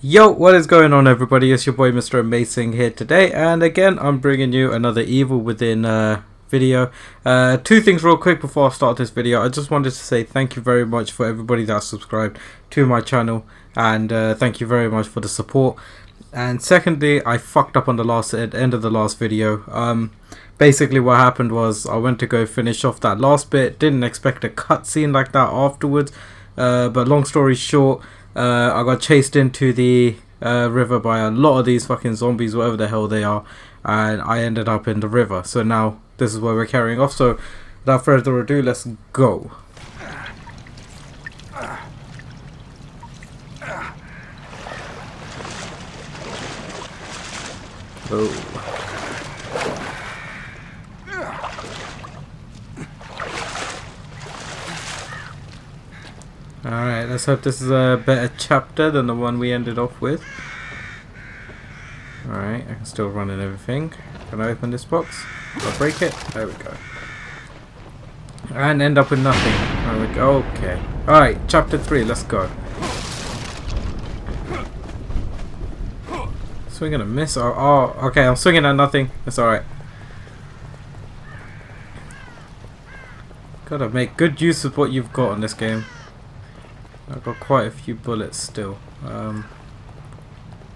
Yo, what is going on, everybody? It's your boy Mr. AmaSingh here today, and again I'm bringing you another Evil Within video. Two things real quick before I start this video. I just wanted to say thank you very much for everybody that's subscribed to my channel, and thank you very much for the support. And secondly, I fucked up on the end of the last video. Basically what happened was I went to go finish off that last bit, didn't expect a cutscene like that afterwards, but long story short, I got chased into the river by a lot of these fucking zombies, whatever the hell they are, and I ended up in the river. So now this is where we're carrying off. So without further ado, let's go. Oh. Alright, let's hope this is a better chapter than the one we ended off with. Alright, I can still run and everything. Can I open this box? I'll break it. There we go. And end up with nothing. There we go. Okay. Alright, chapter 3, let's go. Swinging a miss? Oh, okay, I'm swinging at nothing. It's alright. Gotta make good use of what you've got in this game. I've got quite a few bullets still.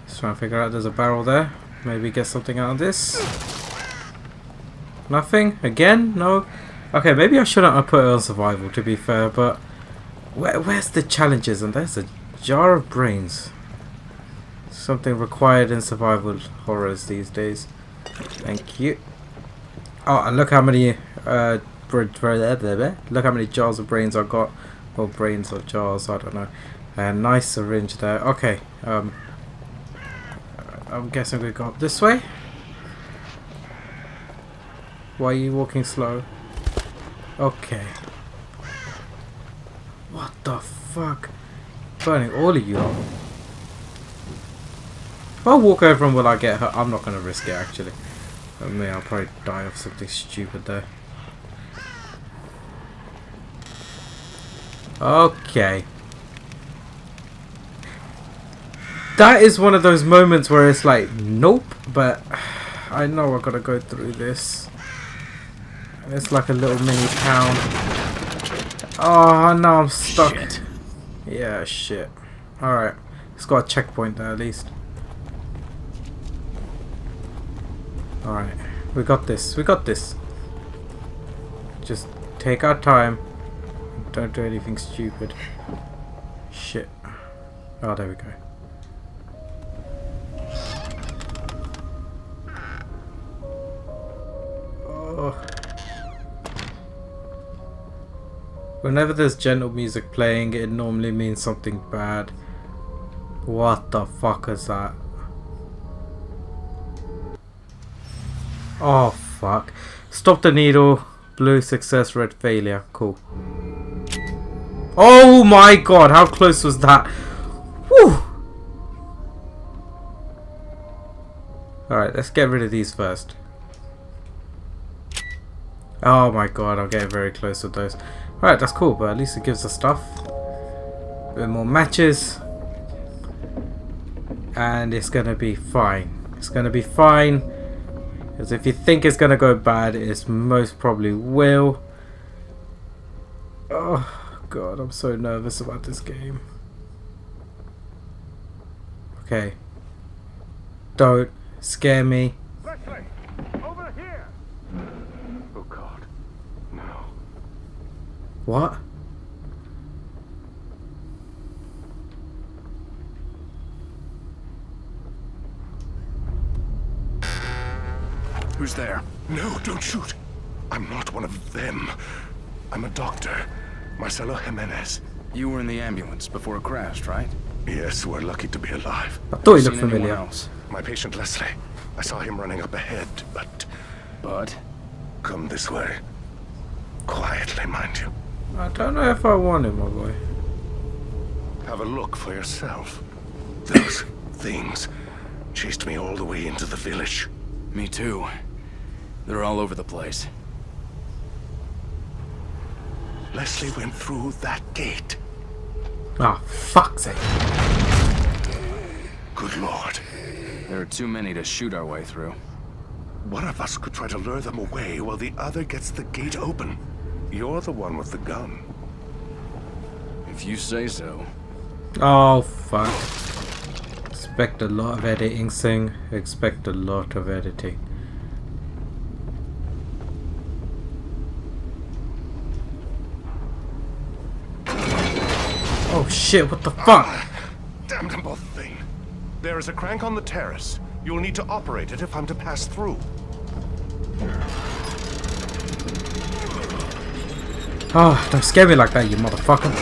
Just trying to figure out, there's a barrel there. Maybe get something out of this. Nothing? Again? No? Okay, maybe I shouldn't have put it on survival, to be fair, but where's the challenges? And there's a jar of brains. Something required in survival horrors these days. Thank you. Oh, and look how many look how many jars of brains I got. Or brains or jars, I don't know. Nice syringe there. Okay, I'm guessing we go up this way. Why are you walking slow? Okay. What the fuck? Burning all of you up. If I walk over and will I get hurt? I'm not going to risk it, actually. I mean, I'll probably die of something stupid there. Okay. That is one of those moments where it's like, nope, but I know I've got to go through this. And it's like a little mini town. Oh, no, I'm stuck. Shit. Yeah, shit. Alright. It's got a checkpoint there at least. Alright. We got this. We got this. Just take our time. Don't do anything stupid. Shit. Oh, there we go. Oh. Whenever there's gentle music playing, it normally means something bad. What the fuck is that? Oh, fuck. Stop the needle. Blue success, red failure. Cool. Oh my god, how close was that? Whew. Alright, let's get rid of these first. Oh my god, I'm getting very close with those. Alright, that's cool, but at least it gives us stuff. A bit more matches. And it's gonna be fine. It's gonna be fine. Because if you think it's gonna go bad, it most probably will. Oh. God, I'm so nervous about this game. Okay. Don't scare me. Leslie, over here. Oh God, no. What? Who's there? No, don't shoot. I'm not one of them. I'm a doctor. Marcelo Jimenez. You were in the ambulance before it crashed, right? Yes, we're lucky to be alive. I thought he looked familiar. Else? My patient Leslie. I saw him running up ahead, but... But? Come this way. Quietly, mind you. I don't know if I want him, my boy. Have a look for yourself. Those things chased me all the way into the village. Me too. They're all over the place. Leslie went through that gate. Ah, fuck's sake. Good Lord. There are too many to shoot our way through. One of us could try to lure them away while the other gets the gate open. You're the one with the gun. If you say so. Oh, fuck. Expect a lot of editing, Singh. Expect a lot of editing. Oh shit, what the fuck? Damnable thing. There is a crank on the terrace. You'll need to operate it if I'm to pass through. Oh, don't scare me like that, you motherfucker.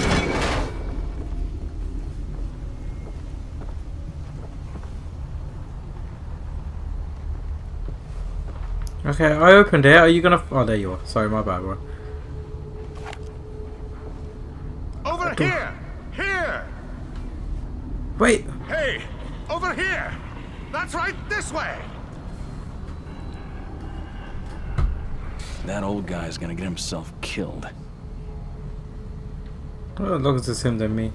Okay, I opened it. Are you gonna... Oh, there you are. Sorry, my bad, bro. Over here! Here! Wait. Hey! Over here! That's right, this way! That old guy's gonna get himself killed. Oh, as long as it's him than me.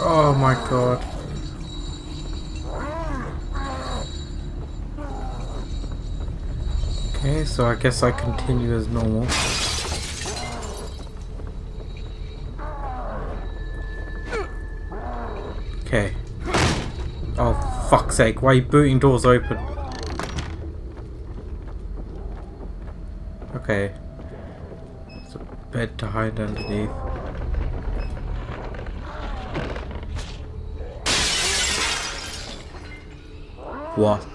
Oh my god. Okay, so I guess I continue as normal. Okay. Oh, fuck's sake, why are you booting doors open? Okay. There's a bed to hide underneath. What?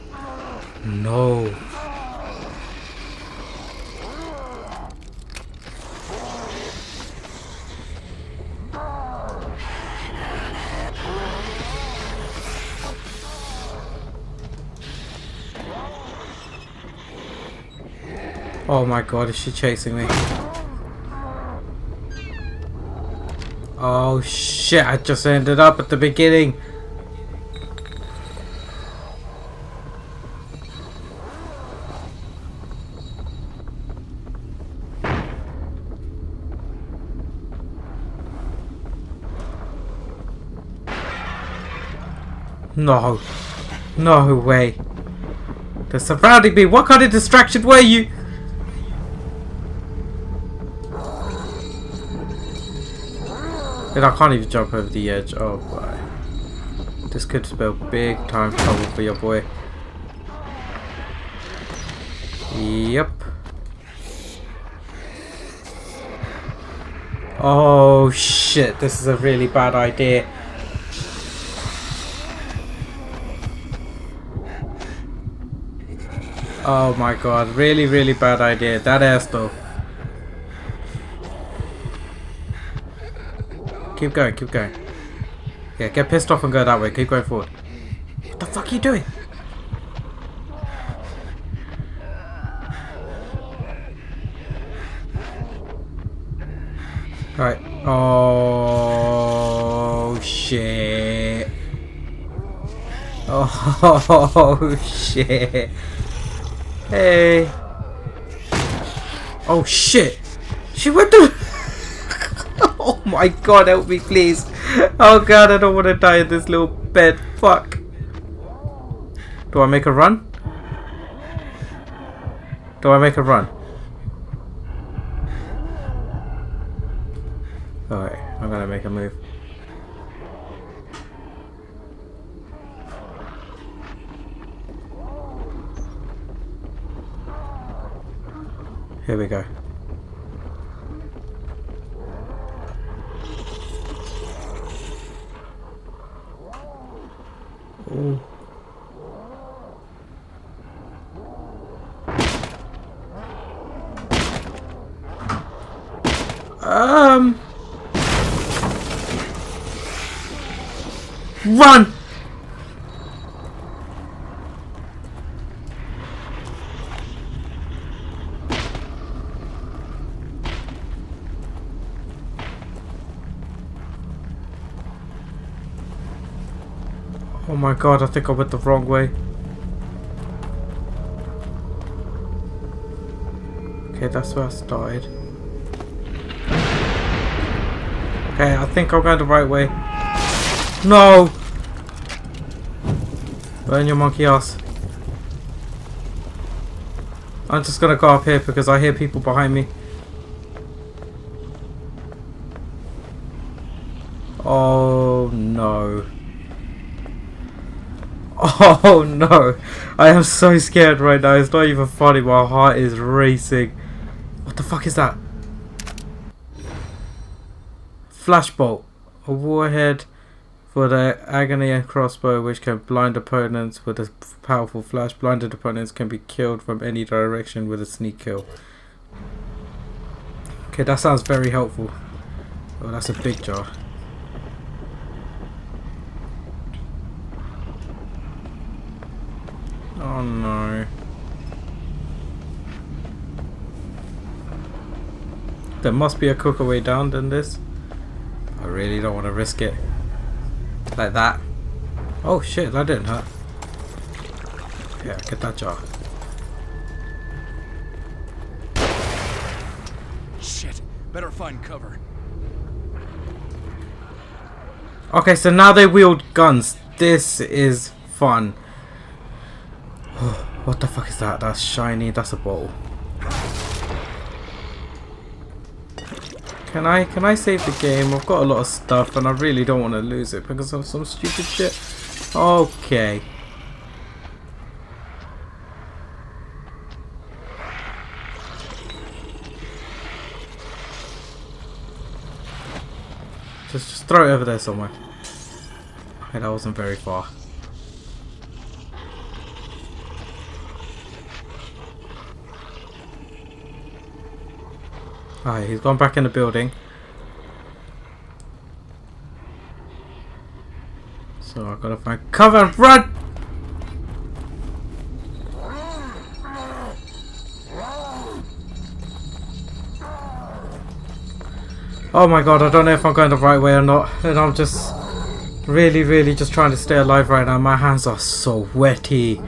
No. Oh my god, is she chasing me? Oh shit, I just ended up at the beginning. No. No way. They're surrounding me. What kind of distraction were you? And I can't even jump over the edge. Oh boy. This could spell big time trouble for your boy. Yep. Oh shit, this is a really bad idea. Oh my god, really, really bad idea. That ass though. Keep going, keep going. Yeah, get pissed off and go that way. Keep going forward. What the fuck are you doing? Alright. Oh shit. Oh shit. Hey. Oh shit. She went through. Oh my god, help me please. Oh god, I don't want to die in this little bed. Fuck. Do I make a run? Do I make a run? Alright, I'm gonna make a move. Here we go. Ooh. Run! Oh my god, I think I went the wrong way. Okay, that's where I started. Okay, I think I'm going the right way. No! Burn your monkey ass. I'm just gonna go up here because I hear people behind me. Oh no. Oh no. I am so scared right now. It's not even funny. My heart is racing. What the fuck is that? Flashbolt. A warhead for the agony and crossbow which can blind opponents with a powerful flash. Blinded opponents can be killed from any direction with a sneak kill. Okay, that sounds very helpful. Oh, that's a big jar. Oh no. There must be a quicker way down than this. I really don't want to risk it. Like that. Oh shit, that didn't hurt. Yeah, get that jar. Shit, better find cover. Okay, so now they wield guns. This is fun. What the fuck is that? That's shiny. That's a bottle. Can I save the game? I've got a lot of stuff and I really don't want to lose it because of some stupid shit. Okay. Just throw it over there somewhere. Okay, that wasn't very far. Alright, he's gone back in the building. So I've got to find cover and run! Oh my god, I don't know if I'm going the right way or not. And I'm just really just trying to stay alive right now. My hands are so wetty.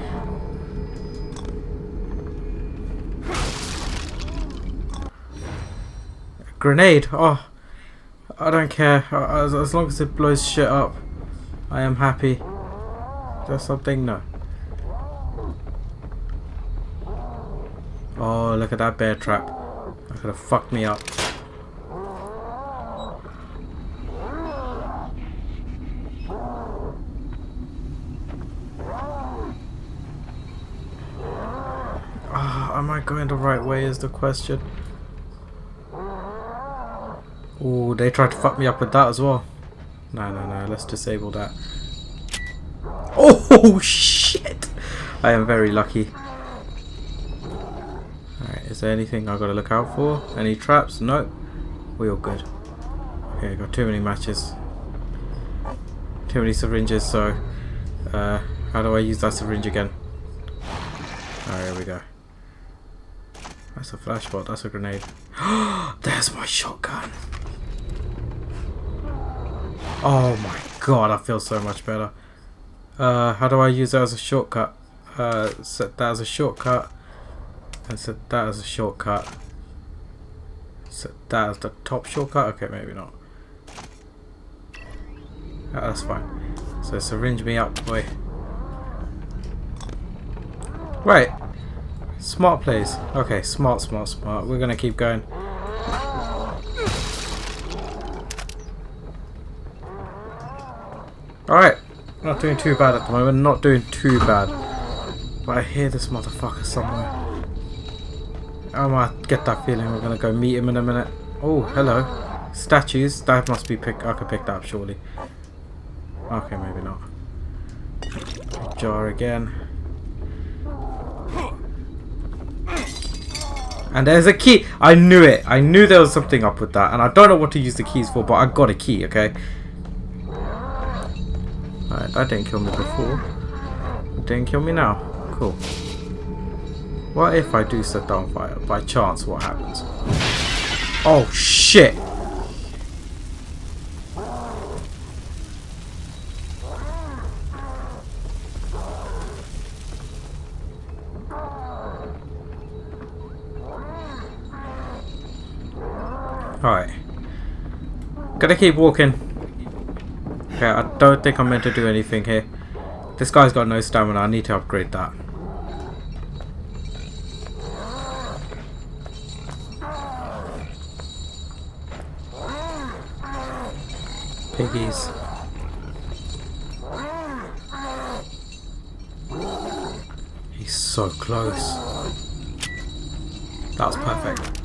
Grenade. Oh, I don't care. As long as it blows shit up, I am happy. There's something? No. Oh, look at that bear trap. That could have fucked me up. Am I going the right way is the question. Oh, they tried to fuck me up with that as well. No, let's disable that. Oh shit! I am very lucky. Alright, is there anything I've got to look out for? Any traps? Nope. We're all good. Okay, got too many matches. Too many syringes, so how do I use that syringe again? Alright, here we go. That's a flashbot, that's a grenade. There's my shotgun. Oh my god, I feel so much better. How do I use that as a shortcut? Set that as a shortcut. And set that as a shortcut. Set that as the top shortcut? Okay, maybe not. That's fine. So syringe me up, boy. Right. Smart plays. Okay, smart. We're gonna keep going. Alright. Not doing too bad at the moment. Not doing too bad. But I hear this motherfucker somewhere. I might get that feeling we're gonna go meet him in a minute. Oh, hello. Statues. That must be I could pick that up surely. Okay, maybe not. Jar again. And there's a key. I knew it. I knew there was something up with that. And I don't know what to use the keys for, but I got a key, okay? Alright, that didn't kill me before. It didn't kill me now. Cool. What if I do set down fire? By chance, what happens? Oh, shit! Alright. Gotta keep walking. Okay, I don't think I'm meant to do anything here. This guy's got no stamina. I need to upgrade that. Piggies. He's so close. That was perfect.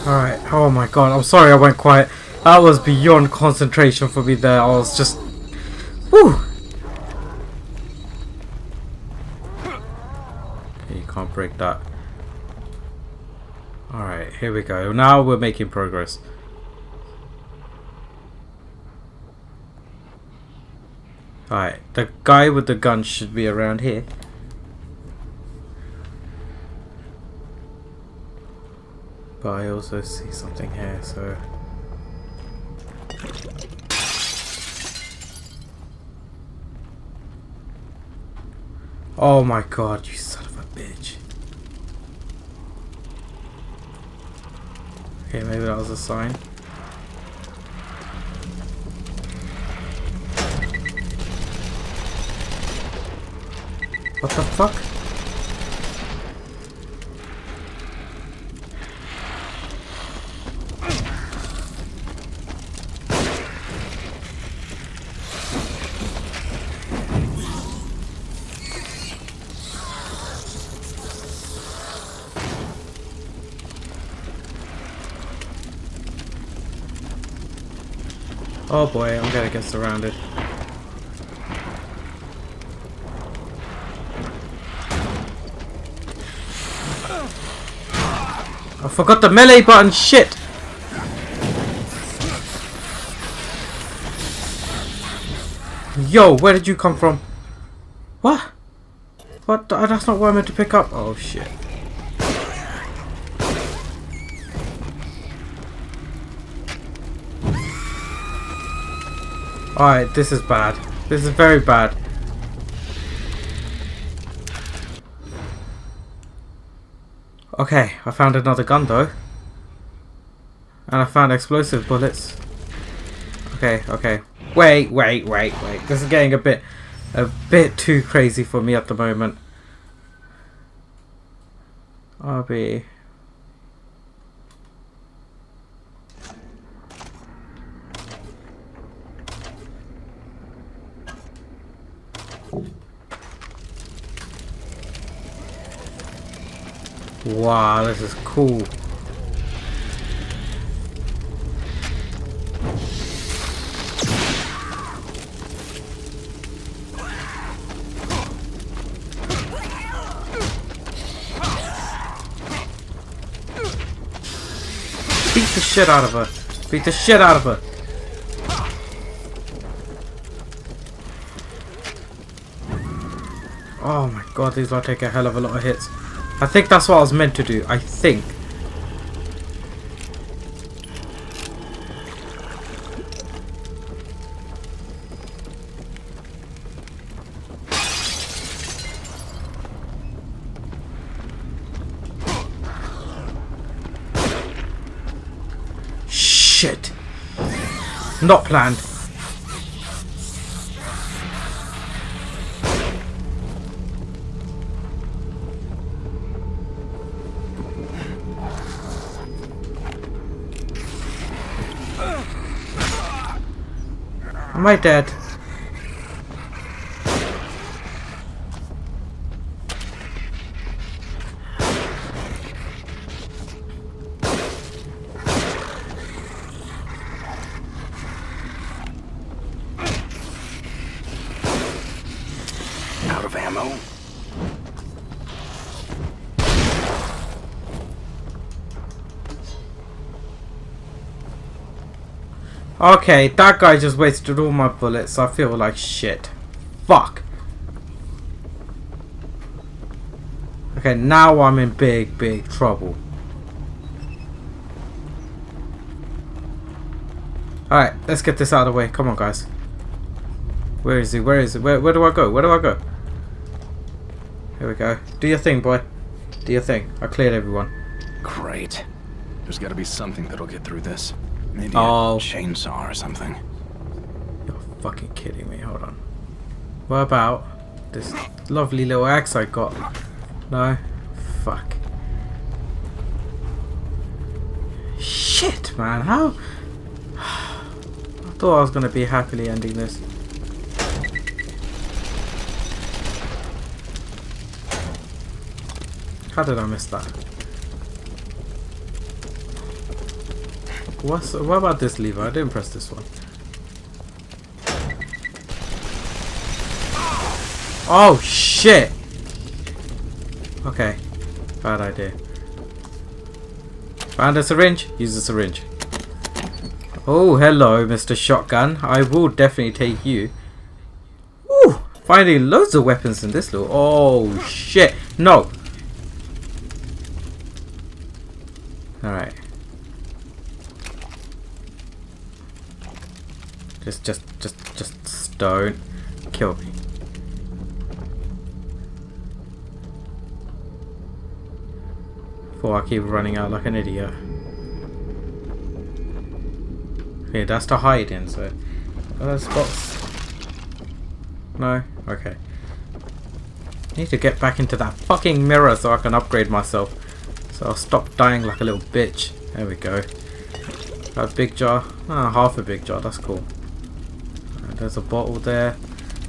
Alright, oh my god, I'm sorry I went quiet. That was beyond concentration for me there. I was just... Whew! Okay, you can't break that. Alright, here we go. Now we're making progress. Alright, the guy with the gun should be around here. But I also see something here, so... Oh my god, you son of a bitch. Okay, maybe that was a sign. What the fuck? Oh boy, I'm gonna get surrounded. I forgot the melee button, shit! Yo, where did you come from? What? What? That's not what I meant to pick up. Oh shit. Alright, this is bad. This is very bad. Okay, I found another gun though. And I found explosive bullets. Okay, okay. Wait. This is getting a bit too crazy for me at the moment. RB. Wow, this is cool. Beat the shit out of her. Beat the shit out of her. Oh my god, these will take a hell of a lot of hits. I think that's what I was meant to do. I think. Shit. Not planned. Am I dead? Out of ammo? Okay, that guy just wasted all my bullets. I feel like shit. Fuck. Okay, now I'm in big trouble. Alright, let's get this out of the way. Come on, guys. Where is he? Where is he? Where do I go? Where do I go? Here we go. Do your thing, boy. Do your thing. I cleared everyone. Great. There's gotta be something that'll get through this. Maybe a Oh. chainsaw or something. You're fucking kidding me. Hold on. What about this lovely little axe I got? No? Fuck. Shit, man. How? I thought I was going to be happily ending this. How did I miss that? What about this lever? I didn't press this one. Oh shit! Okay, bad idea. Found a syringe? Use the syringe. Oh, hello, Mr. Shotgun. I will definitely take you. Ooh, finding loads of weapons in this little. Oh shit! No. All right. Just don't kill me. Before I keep running out like an idiot. Okay, that's to hide in, so... spots. No? Okay. Need to get back into that fucking mirror so I can upgrade myself. So I'll stop dying like a little bitch. There we go. That big jar. Ah, half a big jar, that's cool. There's a bottle there.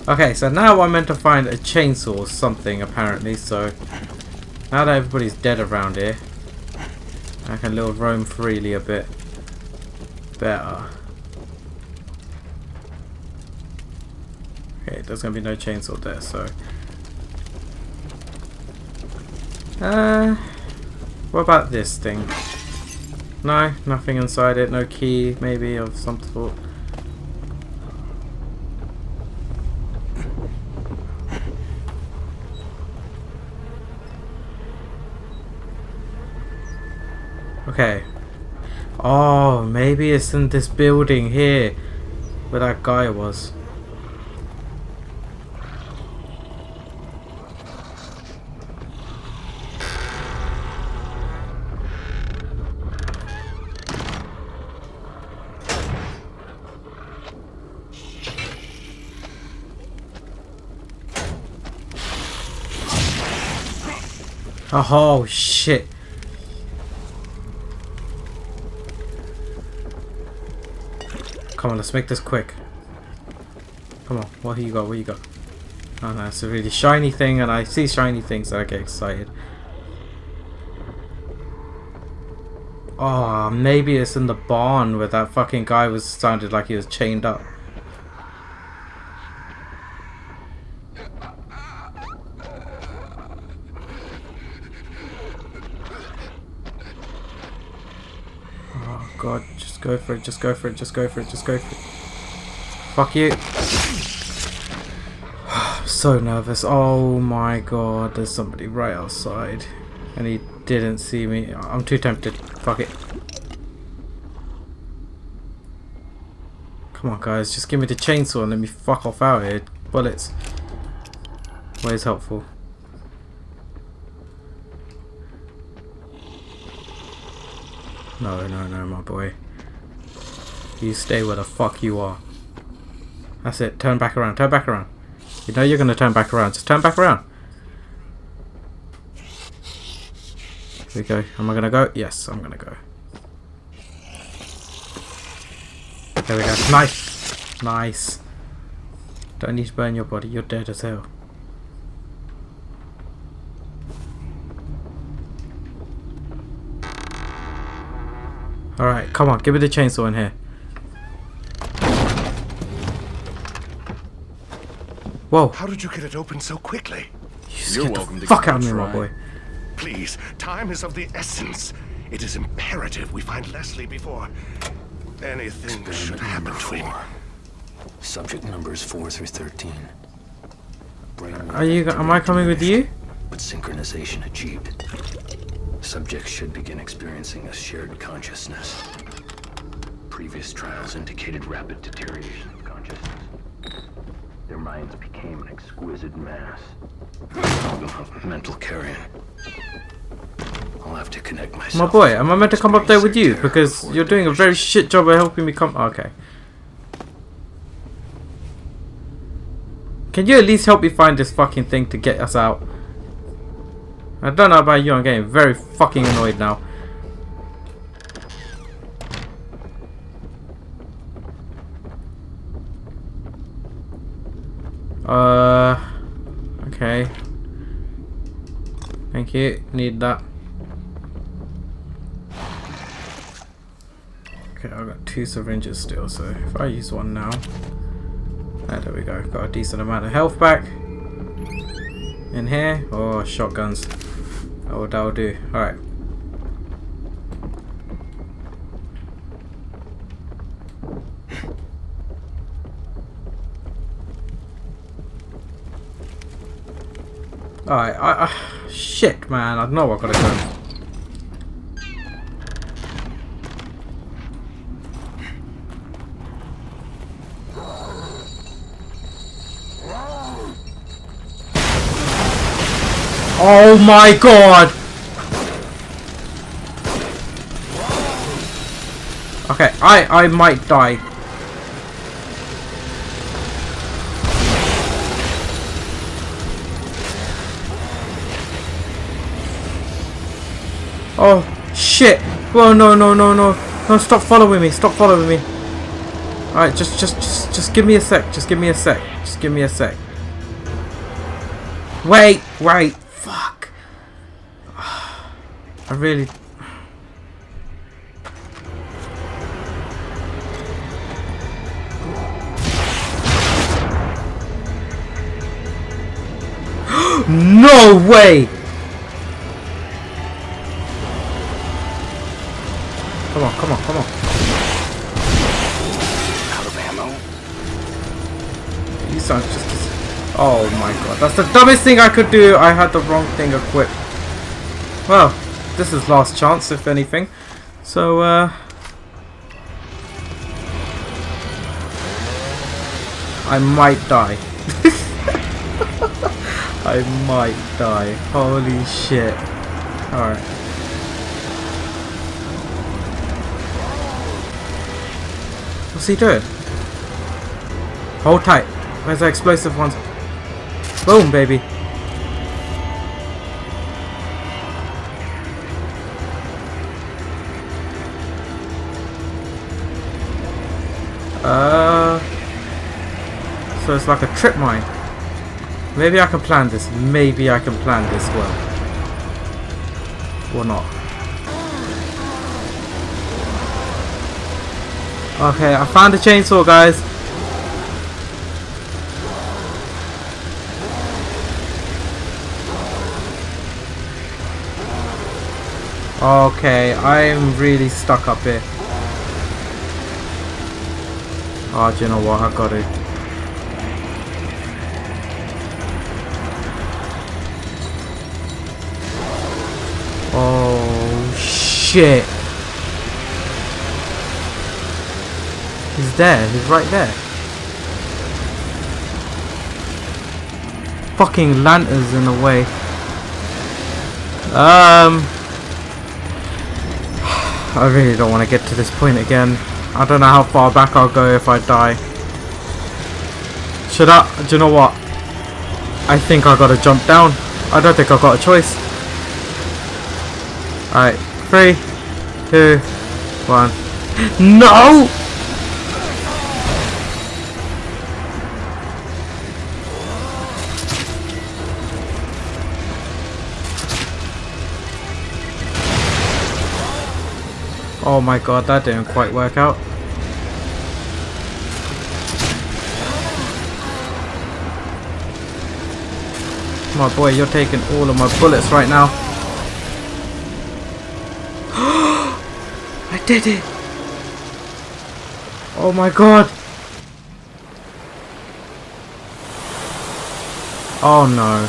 Okay, so now I'm meant to find a chainsaw or something apparently, so now that everybody's dead around here, I can little roam freely a bit better. Okay, there's gonna be no chainsaw there, so what about this thing? No, nothing inside it, no key maybe of some sort. Okay. Oh, maybe it's in this building here where that guy was. Oh shit. Come on, let's make this quick. Come on, what you got? What you got? Oh no, it's a really shiny thing, and I see shiny things and I get excited. Oh, maybe it's in the barn where that fucking guy was sounded like he was chained up. Oh god, just go for it, just go for it, just go for it, just go for it. Fuck you. I'm so nervous. Oh my god, there's somebody right outside. And he didn't see me. I'm too tempted. Fuck it. Come on guys, just give me the chainsaw and let me fuck off out here. Bullets. Always helpful. No, no, no, my boy. You stay where the fuck you are. That's it. Turn back around. Turn back around. You know you're going to turn back around. Just turn back around. Here we go. Am I going to go? Yes, I'm going to go. There we go. Nice. Nice. Don't need to burn your body. You're dead as hell. Alright, come on. Give me the chainsaw in here. Whoa. How did you get it open so quickly? You're Get welcome the to fuck give it out a of me, my try. boy. Please, time is of the essence. It is imperative we find Leslie before... anything should happen to him. Subject numbers 4 through 13. Are you? Am I coming with you? But synchronization achieved. Subjects should begin experiencing a shared consciousness. Previous trials indicated rapid deterioration of consciousness. Their minds became an exquisite mass. Mental carrion. I'll have to connect myself. My boy, am I meant to come up there with you? Because you're doing a very shit job of helping me come. Okay. Can you at least help me find this fucking thing to get us out? I don't know about you, I'm getting very fucking annoyed now. Okay. Thank you. Need that. Okay, I've got 2 syringes still, so if I use one now. There we go. Got a decent amount of health back. In here. Oh, shotguns. Oh, that'll do. Alright. Alright, shit, man. I know I gotta go. Oh my god! Okay, I might die. Oh shit! Whoa, no, no, no, no. No, stop following me, stop following me. Alright, just give me a sec, just give me a sec. Just give me a sec. Wait, wait. Fuck. I really... No way! Come on, come on, come on. Out of ammo. You sound just... Oh my god, that's the dumbest thing I could do. I had the wrong thing equipped. Well, this is last chance, if anything. So, I might die. I might die. Holy shit. Alright. What's he doing? Hold tight. Where's the explosive ones? Boom, baby. So it's like a trip mine. Maybe I can plan this. Maybe I can plan this well. Or not. Okay, I found a chainsaw, guys. Okay, I'm really stuck up here. Oh, do you know what? I got it. Oh, shit. He's there. He's right there. Fucking lanterns in the way. I really don't want to get to this point again. I don't know how far back I'll go if I die. Should I? Do you know what? I think I gotta jump down. I don't think I've got a choice. Alright, 3, 2, 1. No! Oh my god, that didn't quite work out. My boy, you're taking all of my bullets right now. I did it! Oh my god. Oh no.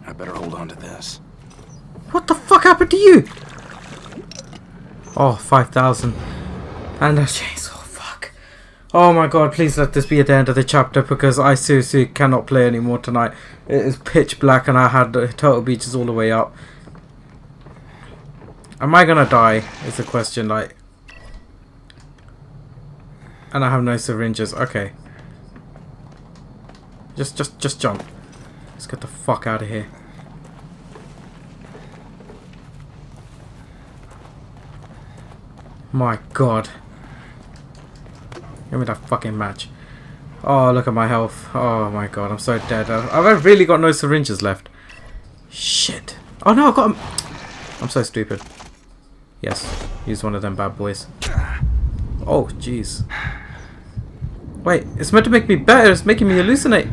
I better hold on to this. What the fuck happened to you? Oh, 5,000. And a chainsaw, fuck. Oh my god, please let this be at the end of the chapter, because I seriously cannot play anymore tonight. It is pitch black and I had the total beaches all the way up. Am I gonna die is the question, like. And I have no syringes, okay. Just jump. Let's get the fuck out of here. My god. Give me that fucking match. Oh, look at my health. Oh my god, I'm so dead. I've really got no syringes left. Shit. Oh no, I've got them. I'm so stupid. Yes, use one of them bad boys. Oh, jeez. Wait, it's meant to make me better. It's making me hallucinate.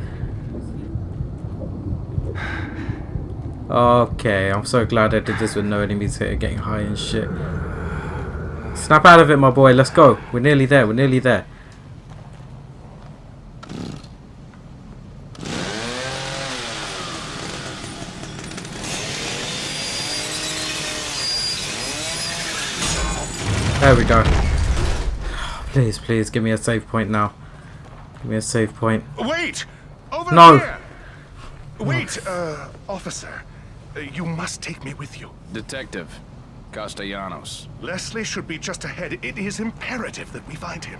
Okay, I'm so glad I did this with no enemies here, getting high and shit. Snap out of it, my boy. Let's go. We're nearly there. We're nearly there. There we go. Please, please, give me a save point now. Give me a save point. Wait! Over No. here! Wait, officer. You must take me with you. Detective Castellanos. Leslie should be just ahead. It is imperative that we find him.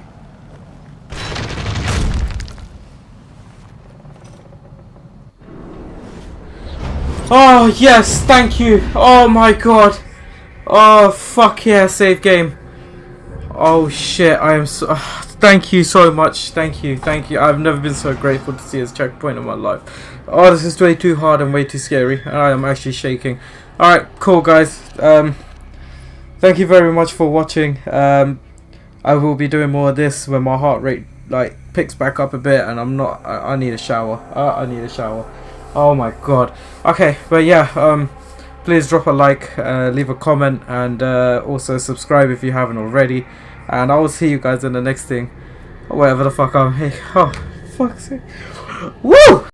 Oh, yes, thank you. Oh my god. Oh, fuck yeah, save game. Oh shit, I am so... thank you so much. Thank you, thank you. I've never been so grateful to see this checkpoint in my life. Oh, this is way too hard and way too scary. And I am actually shaking. Alright, cool guys. Thank you very much for watching. I will be doing more of this when my heart rate like picks back up a bit and I'm not... I need a shower. I need a shower. Oh my god. Okay, but yeah, please drop a like, leave a comment, and also subscribe if you haven't already. And I will see you guys in the next thing. Or whatever the fuck I'm... Hey, oh, fuck's sake. Woo!